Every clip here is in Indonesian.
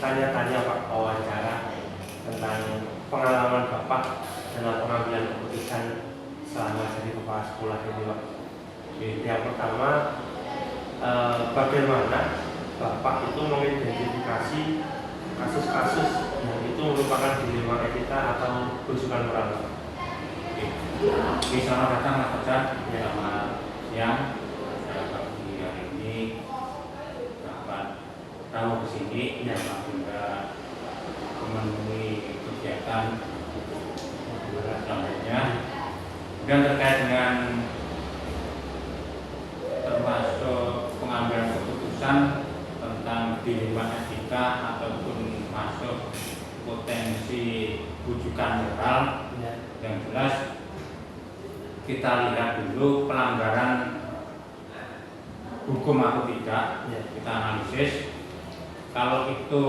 tanya-tanya Pak, wawancara tentang pengalaman Bapak dalam pengambilan keputusan selama jadi kepala sekolah ini Pak. Yang pertama, bagaimana Bapak itu mengidentifikasi kasus-kasus yang itu merupakan dilema etika atau bujukan moral? Selamat datang Mas Fajar. Selamat siang. Saya pagi hari ini dapat tahu kesini yang juga memenuhi kegiatan selanjutnya. Dan terkait dengan termasuk pengambilan keputusan tentang dilema etika ataupun masuk potensi bujukan moral, yang jelas kita lihat dulu pelanggaran hukum atau tidak, kita analisis. Kalau itu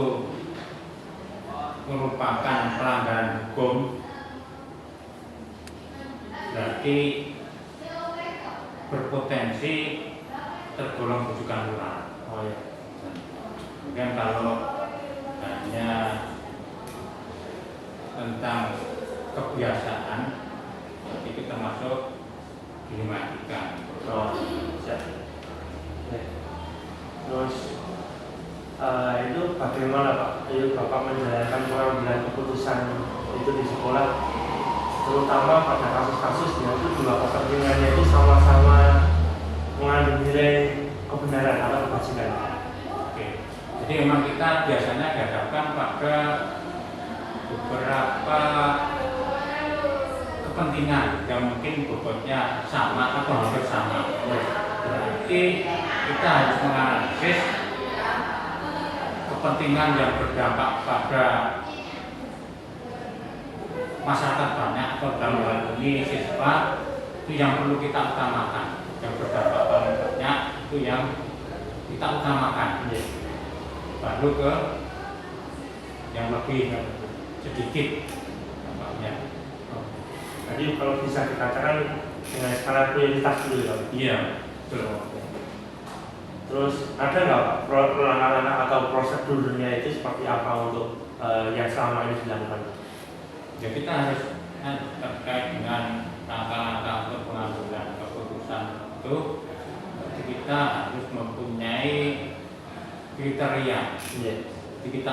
merupakan pelanggaran hukum, berarti berpotensi tergolong bujukan moral. Kemudian kalau hanya tentang kebiasaan, itu termasuk dilema etika. Terus itu bagaimana Pak? Itu Bapak menjalankan pengambilan keputusan itu di sekolah, terutama pada kasus-kasus yang itu dua kepentingannya itu sama-sama mengandung nilai kebenaran atau kebajikan. Oke. Jadi memang kita biasanya dihadapkan pada beberapa kepentingan yang mungkin bobotnya sama atau hampir sama. Berarti kita harus menganalisis kepentingan yang berdampak pada masyarakat banyak atau dalam hal ini siswa, itu yang perlu kita utamakan. Yang berdampak paling banyak itu yang kita utamakan. Baru ke yang lebih sedikit dampaknya. Jadi kalau bisa dikatakan dengan skala prioritas dulu ya. Iya, betul. Terus ada nggak Pak langkah-langkah atau prosedurnya itu seperti apa untuk yang selama ini dilakukan? Ya kita harus terkait dengan langkah-langkah untuk pengambilan keputusan itu, kita harus mempunyai kriteria. Jadi kita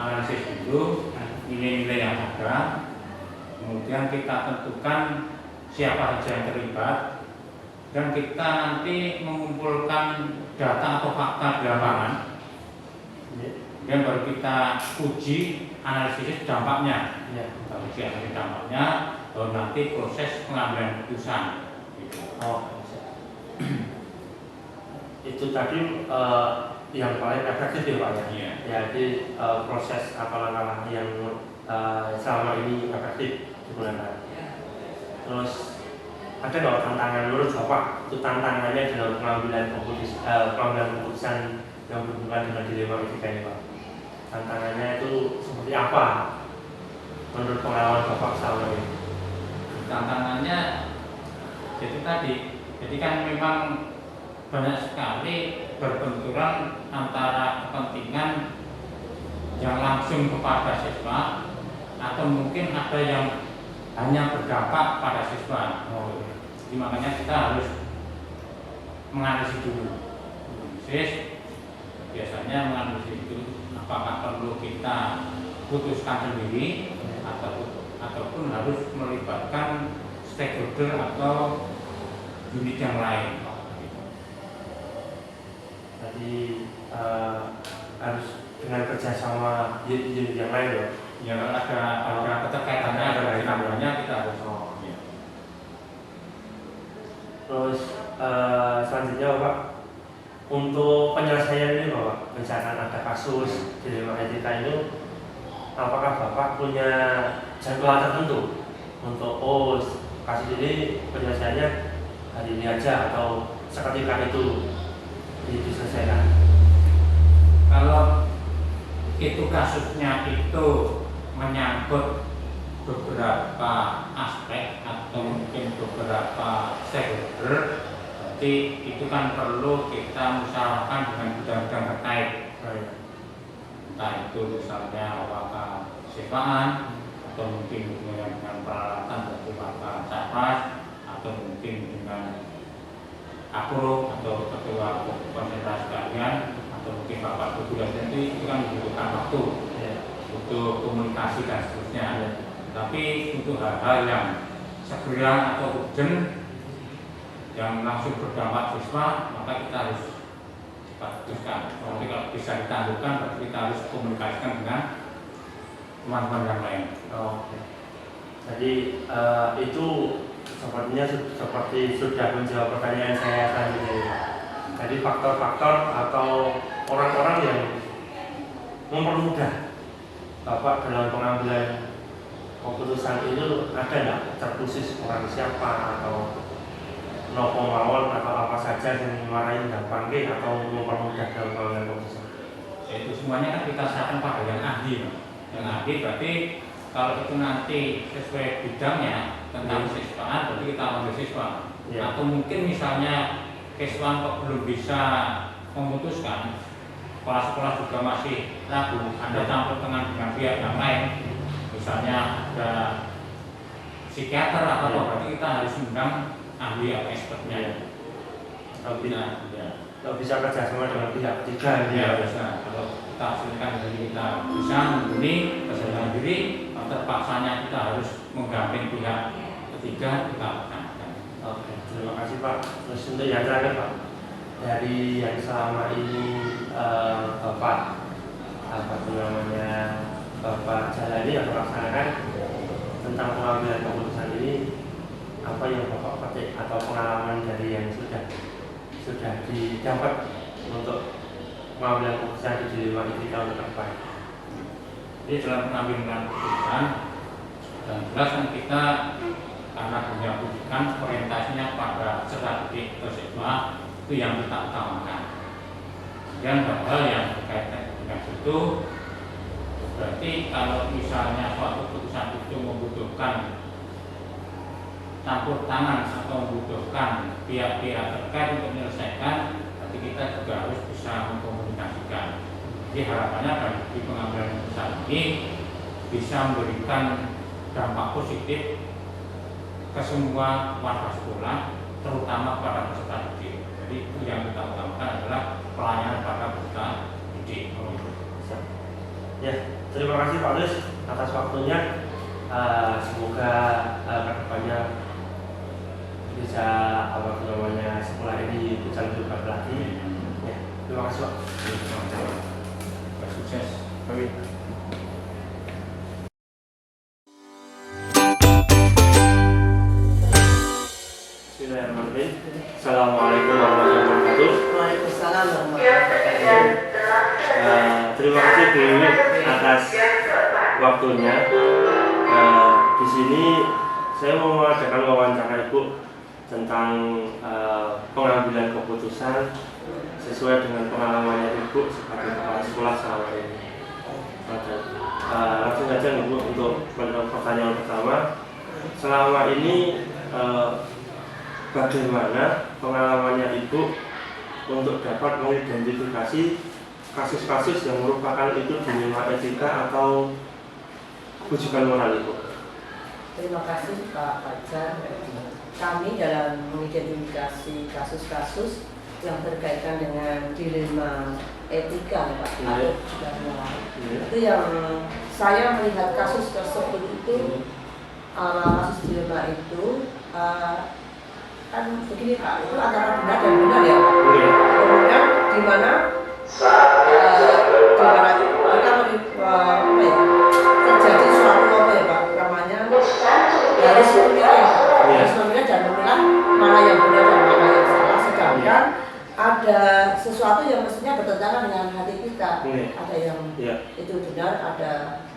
analisis dulu nilai-nilai yang ada, kemudian kita tentukan siapa saja yang terlibat, dan kita nanti mengumpulkan data atau fakta di lapangan, dan baru kita uji analisis dampaknya. Uji analisis dampaknya, baru nanti proses pengambilan keputusan. Gitu. Itu tadi yang paling efektif ya Pak ya. Jadi proses atau langkah-langkah yang selama ini efektif digunakan. Terus ada nggak tantangan menurut Bapak itu tantangannya dalam pengambilan keputusan yang berhubungan dengan dilema etika ini Pak? Tantangannya itu seperti apa menurut pengalaman Bapak selama ini? Tantangannya jadi kan memang banyak sekali berbenturan antara kepentingan yang langsung kepada siswa atau mungkin ada yang hanya berdampak pada siswa. Jadi makanya kita harus menganalisis dulu. Biasanya menganalisis itu apakah perlu kita putuskan sendiri ataupun harus melibatkan stakeholder atau unit yang lain. Jadi harus dengan kerjasama unit yang lain ya. Ya ada keterkaitannya, ada kaitannya kita harus. Terus selanjutnya Bapak, untuk penyelesaian ini Bapak, misalkan ada kasus dilema etika itu, apakah Bapak punya jadwal tertentu untuk kasus ini penyelesaiannya hari ini aja atau seketika itu diselesaikan? Kalau itu kasusnya itu menyangkut beberapa aspek atau mungkin beberapa stakeholder, jadi itu kan perlu kita musyawarahkan dengan bidang-bidang terkait. entah itu misalnya apakah sewaan atau mungkin dengan peralatan dari maka capas atau mungkin dengan apro atau ketua konsentrasi kalian atau mungkin bapak regulasi itu kan membutuhkan waktu, butuh komunikasi dan seterusnya. Tapi untuk hal-hal yang segera atau urgent yang langsung berdampak siswa, maka kita harus cepat putuskan. Nanti kalau bisa ditangguhkan, berarti kita harus komunikasikan dengan teman-teman yang lain. Oke. Jadi itu sepertinya seperti sudah menjawab pertanyaan saya selanjutnya. Jadi faktor-faktor atau orang-orang yang mempermudah Bapak dalam pengambilan keputusan itu ada nggak terkhusus orang siapa atau nopo mawon atau apa saja yang dimarahin gampang atau mempermudah dalam pengambilan keputusan? Itu semuanya kan kita serahkan pada yang ahli. Yang ahli berarti kalau itu nanti sesuai bidangnya tentang siswaan, berarti kita ambil siswa. Atau mungkin misalnya siswaan kok belum bisa memutuskan, sekolah-sekolah juga masih ragu, Anda campur tangan dengan pihak yang lain, misalnya ada psikiater atau apa, berarti kita harus mengundang ahli atau expertnya. Kalau bisa kerjasama dengan pihak ketiga, bisa. Kalau kita hasilkan dari kita bisa membeli kesadaran diri, terpaksanya kita harus menggamping pihak ketiga, kita lakukan. Oke, terima kasih Pak. Terus untuk yang terakhir Pak, dari yang selama ini Bapak Bapak jalani atau laksanakan tentang pengambilan keputusan ini, apa yang Bapak petik atau pengalaman dari yang sudah didapat untuk pengambilan keputusan di Dilema Etika untuk depan? Jadi dalam pengambilan keputusan, dan jelas kan kita karena punya pendidikan orientasinya pada strategi atau siswa itu yang kita utamakan. Dan hal-hal yang berkaitan dengan itu, berarti kalau misalnya suatu keputusan itu membutuhkan campur tangan atau membutuhkan pihak-pihak terkait untuk menyelesaikan, berarti kita juga harus bisa mengkomunikasikan. Jadi harapannya dari pengambilan keputusan ini bisa memberikan dampak positif ke semua warga sekolah, terutama pada peserta didik. Jadi itu yang kita utamakan adalah pelayanan pada peserta didik. Ya, terima kasih Pak Lis atas waktunya. Semoga kedepannya bisa sekolah ini bisa lebih baik lagi. Ya, terima kasih Pak. Sukses. Amin. Bismillahirrahmanirrahim. Assalamualaikum warahmatullahi wabarakatuh. Waalaikumsalam warahmatullahi wabarakatuh. Terima kasih Bu atas waktunya. Di sini saya mau mengadakan wawancara Ibu tentang pengambilan keputusan sesuai dengan pengalamannya Ibu sebagai kepala sekolah selama ini. Langsung saja Ibu untuk pertanyaan pertama. Selama ini bagaimana pengalamannya Ibu untuk dapat mengidentifikasi kasus-kasus yang merupakan itu dilema etika atau rujukan moral Ibu? Terima kasih Pak Fajar. Kami dalam mengidentifikasi kasus-kasus yang berkaitan dengan dilema etika Pak, atau juga moral. Itu yang saya melihat kasus tersebut itu, kasus dilema itu kan begini Pak, itu antara benar dan benar ya Pak. Kemudian di mana terjadi suatu apa ya Pak, namanya harus memilih dan memilah mana yang benar dan mana yang salah, sedangkan ada sesuatu yang mestinya bertentangan dengan hati kita. Ada yang itu benar, ada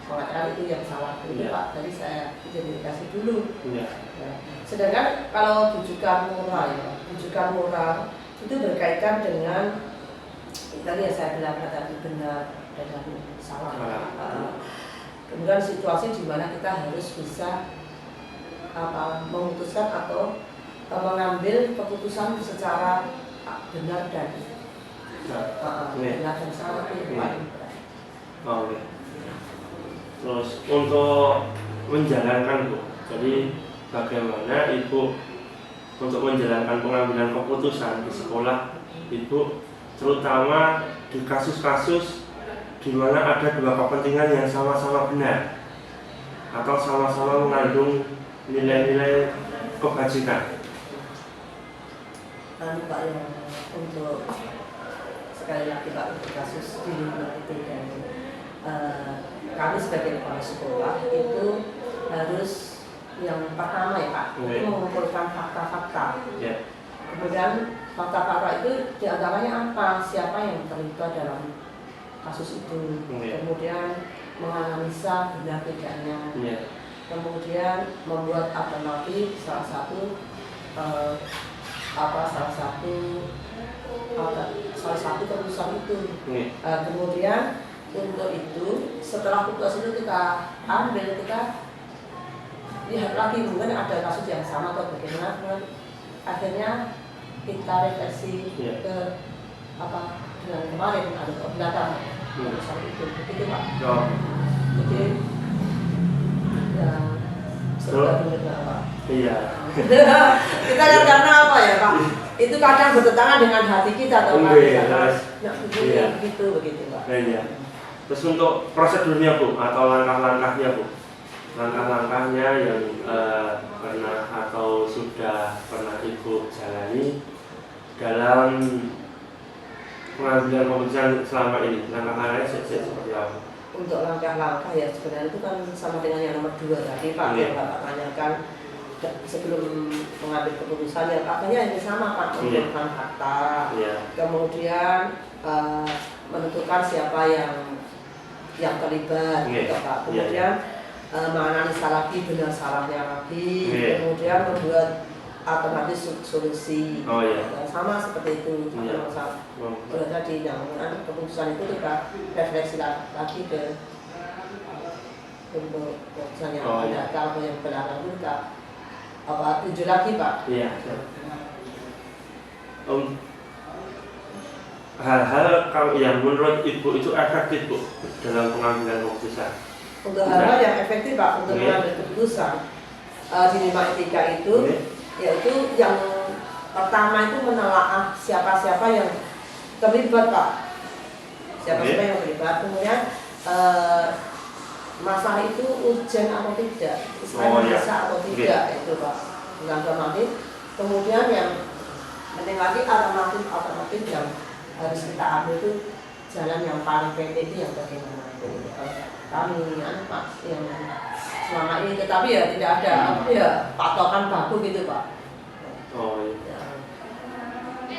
mengatakan itu yang salah. Itu Pak, tadi saya identifikasi dulu. Sedangkan kalau rujukan moral ya, rujukan moral itu berkaitan dengan tadi yang saya bilang tadi benar dan salah. Kemudian situasi di mana kita harus bisa memutuskan atau mengambil keputusan secara benar dan benar dan salah itu paling berat. Oke. Terus untuk menjalankan Bu, jadi bagaimana Ibu untuk menjalankan pengambilan keputusan di sekolah Ibu, terutama di kasus-kasus di mana ada dua kepentingan yang sama-sama benar atau sama-sama mengandung nilai-nilai kebajikan. Pak, yang untuk sekali lagi Pak, untuk kasus di lingkungan itu dan kami sebagai kepala sekolah itu harus yang pertama ya Pak, itu mengumpulkan fakta-fakta. Kemudian fakta-fakta itu diantaranya apa, siapa yang terlibat dalam kasus itu, kemudian menganalisa benar tidaknya, kemudian membuat alternatif salah satu keputusan itu. Kemudian untuk itu setelah keputusan itu kita ambil, kita lihat lagi mungkin ada kasus yang sama atau bagaimana, akhirnya kita refleksi ke apa dengan kemarin ada ke belakang keputusan itu, begitu Pak. Jadi ya sebenarnya Pak. Iya. Kita lihat karena apa ya Pak? Itu kadang bertentangan dengan hati kita atau begitu Pak. Iya. Terus untuk prosedurnya Bu atau langkah-langkahnya Bu, langkah-langkahnya yang pernah atau sudah pernah Ibu jalani dalam pengambilan keputusan selama ini, langkah-langkahnya seperti apa? Untuk langkah-langkah ya sebenarnya itu kan sama dengan yang nomor 2 tadi Pak, yang Bapak tanyakan sebelum mengambil keputusan ya akhirnya ini sama Pak, mengumpulkan fakta, kemudian menentukan siapa yang terlibat, gitu, Pak. Kemudian menganalisa lagi benar salahnya lagi, kemudian membuat alternatif solusi. Sama seperti itu. Kalau tadi yang keputusan itu kita refleksi lagi ke untuk keputusan yang ada, kalau yang belakang itu kita tuju lagi Pak. Iya. Hal-hal yang menurut Ibu itu efektif Bu dalam pengambilan keputusan. Untuk hal-hal yang efektif Pak untuk mengambil keputusan di lima etika itu, yaitu yang pertama itu menelaah siapa-siapa yang terlibat Pak, siapa-siapa yang terlibat. Kemudian masalah itu urgent atau tidak, bisa atau tidak itu Pak, alternatif. Kemudian yang penting lagi alternatif yang harus kita ambil itu jalan yang paling pendek itu yang bagaimana kami Pak yang selama ini, tetapi ya tidak ada patokan baku gitu Pak.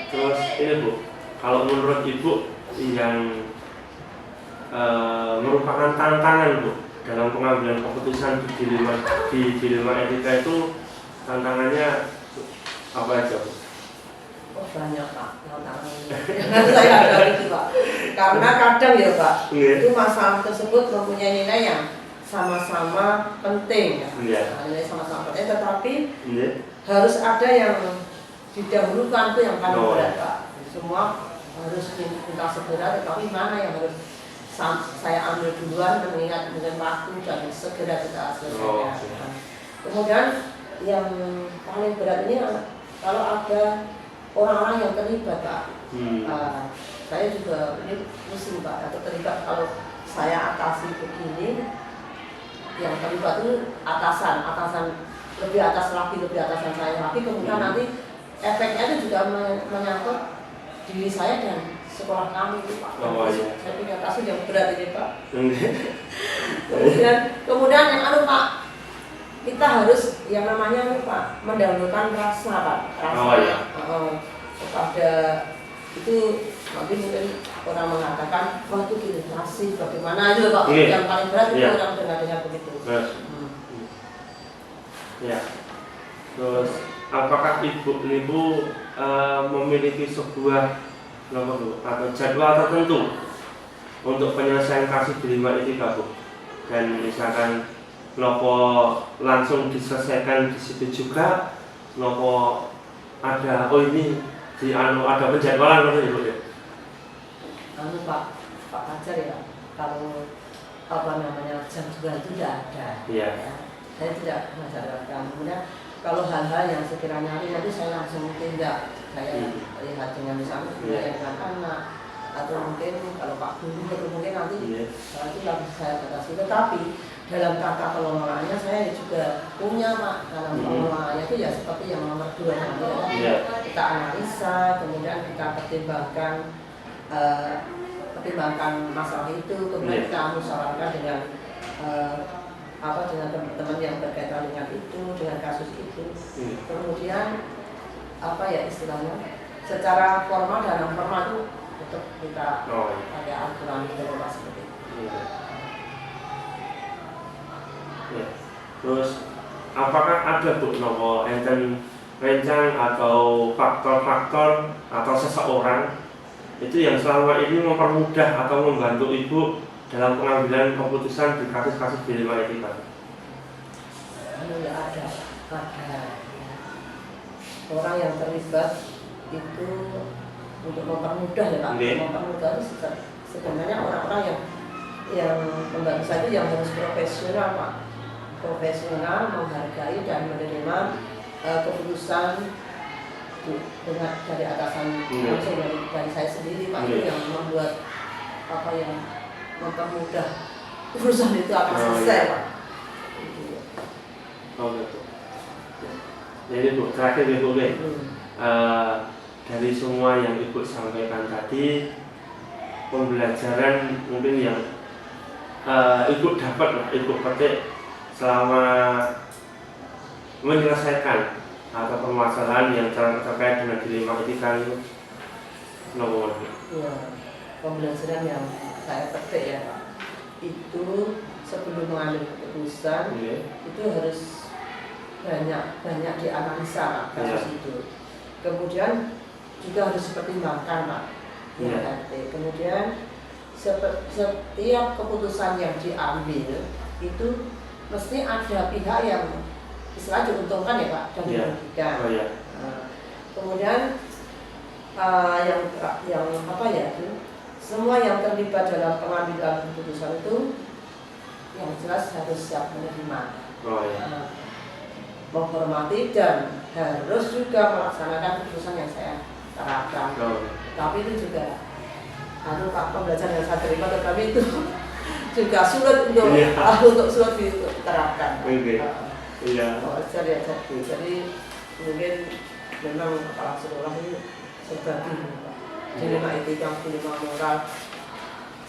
Terus ini Bu, kalau menurut Ibu yang merupakan tantangan Bu dalam pengambilan keputusan di dilema etika itu, tantangannya apa aja Bu? Banyak Pak tantangannya. Saya ada itu Pak. Karena kadang ya Pak, itu masalah tersebut mempunyai nilai yang sama-sama penting ya. Nilai sama-sama penting, tetapi harus ada yang didahulukan itu yang paling berat Pak. Semua harus minta segera, tetapi mana yang harus saya ambil duluan mengingat dengan waktu dan segera kita selesaikan. Kemudian yang paling berat ini kalau ada orang-orang yang terlibat Pak. Saya juga ini pusing Pak atau terlibat. Kalau saya atasi begini, yang terlibat itu atasan lebih atas saya lagi, kemudian nanti efeknya itu juga menyangkut diri saya dan sekolah kami itu Pak. Saya punya kasus yang berat ini Pak. kemudian yang Pak, kita harus yang namanya Pak mendahulukan rasa Pak. Kepada itu nanti mungkin orang mengatakan wah itu generasi bagaimana itu Pak. Yang paling berat itu orang dengar begitu. Terus apakah Ibu memiliki sebuah atau jadwal tertentu untuk penyelesaian kasus di lima etika Bu? Dan misalkan nopo langsung diselesaikan di situ juga, nopo ada ini ada penjadwalan Ibu ya? Pak Fajar ya. kalau apa namanya jam 2 itu tidak ada. Iya. Ya. Saya tidak mengajarkan. Kemudian kalau hal-hal yang sekiranya nanti saya langsung tindak, saya lihat dengan misalnya dengan anak atau mungkin kalau Pak Guru atau mungkin nanti itu yang saya batasi. Tetapi dalam tata kelolanya saya juga punya Pak, dalam pengelolaannya itu ya seperti yang nomor 2 tadi ya. Kita analisa, kemudian kita pertimbangkan masalah itu, kemudian kita musyawarahkan dengan dengan teman-teman yang berkaitan dengan itu, dengan kasus itu. Kemudian istilahnya secara formal dan non formal itu untuk kita ada aturan seperti itu. Ya. Terus apakah ada Bu nopo enten rencang atau faktor-faktor atau seseorang itu yang selama ini mempermudah atau membantu Ibu dalam pengambilan keputusan di kasus-kasus dilema ini Pak? Ada orang yang terlibat itu untuk mempermudah ya Pak. Mempermudah itu sebenarnya orang-orang yang membantu saya itu yang harus profesional Pak. Profesional, menghargai dan menerima keputusan dari atasan langsung dari saya sendiri Pak. Itu yang membuat yang mempermudah urusan itu akan selesai Pak. Oh gitu. Jadi Bu, terakhir Ibu dari semua yang Ibu sampaikan tadi, pembelajaran mungkin yang Ibu dapat, Ibu petik selama menyelesaikan atau permasalahan yang terkait dengan dilema etika itu, nomor. Ya, pembelajaran yang saya petik ya Pak, itu sebelum mengambil keputusan itu harus banyak dianalisa Pak kasus itu. Kemudian juga harus dipertimbangkan Pak. Kemudian setiap keputusan yang diambil itu mesti ada pihak yang istilah diuntungkan ya Pak dan dirugikan. Kemudian semua yang terlibat dalam pengambilan keputusan itu yang jelas harus siap menerima, menghormati dan harus juga melaksanakan keputusan yang saya terapkan. Tapi itu juga Pak, pembelajaran yang saya terima, tetapi itu juga sulit untuk sulit diterapkan. Jadi mungkin memang kepala sekolah ini serba bingung Pak. Dilema etika, dilema moral.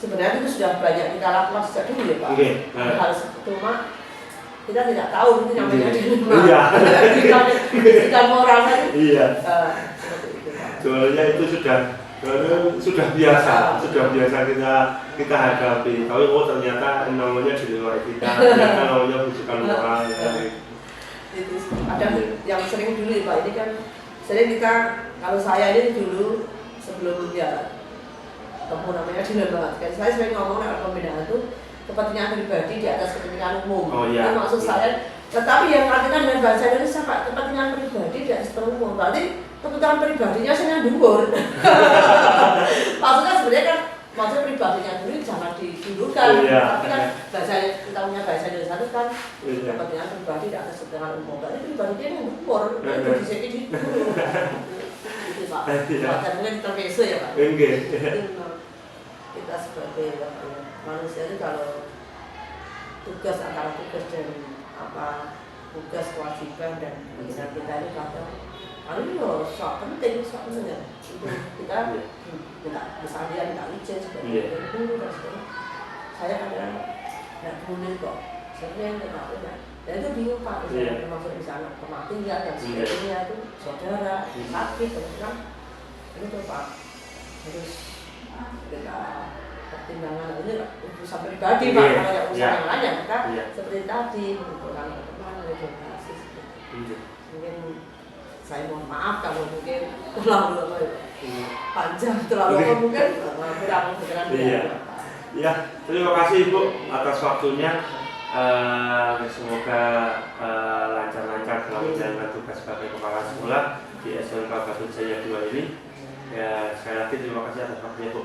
Sebenarnya itu sudah banyak kita lakukan sejak dulu ya Pak. Hal cuma kita tidak tahu itu namanya dilema. Etika moral tadi. Seperti itu Pak. Soalnya itu sudah biasa kita hadapi. Tapi ternyata namanya dilema etika, ternyata namanya bujukan moral. Itu ada yang sering dulu ya Pak. Ini kan sering kita, kalau saya ini dulu sebelum ketemu namanya dilema. Saya sering ngomong dengan pembedaan itu kepentingan pribadi di atas kepentingan umum. Itu maksud saya. Tetapi yang artinya dengan bahasa Indonesia Pak, kepentingan pribadi di atas umum. Berarti kepentingan pribadinya saya dhuwur. Maksudnya sebenarnya kan maksudnya pribadinya dulu jangan didulukan. Tapi kan kita punya bahasa Indonesia itu kan kepentingan pribadi di atas kepentingan umum. Berarti pribadinya yang dhuwur. Itu disini dulu. Itu Pak. Bahkan mungkin terpeso ya Pak. Kita sebagai manusia itu kalau tugas antara tugas dan tugas kewajiban dan kewajiban kita ini kadang ini penting ya. Kita misalnya minta izin sebagai guru dan sebagainya. Saya kadang tidak boleh kok. Saya tidak boleh. Dan itu bingung Pak. Termasuk di sana kematian dan sebagainya itu saudara sakit terus itu Pak harus kita pertimbangan ini urusan pribadi Pak. Kalau yang urusan yang lain kita seperti tadi mengumpulkan teman edukasi. Mungkin saya mohon maaf kalau mungkin terlalu panjang, terlalu mungkin kurang berkenan. Ya, terima kasih Ibu atas waktunya. Semoga lancar-lancar dalam menjalankan tugas sebagai kepala sekolah di SMK Batujaya 2 ini. Ya, sekali lagi terima kasih atas waktunya Bu.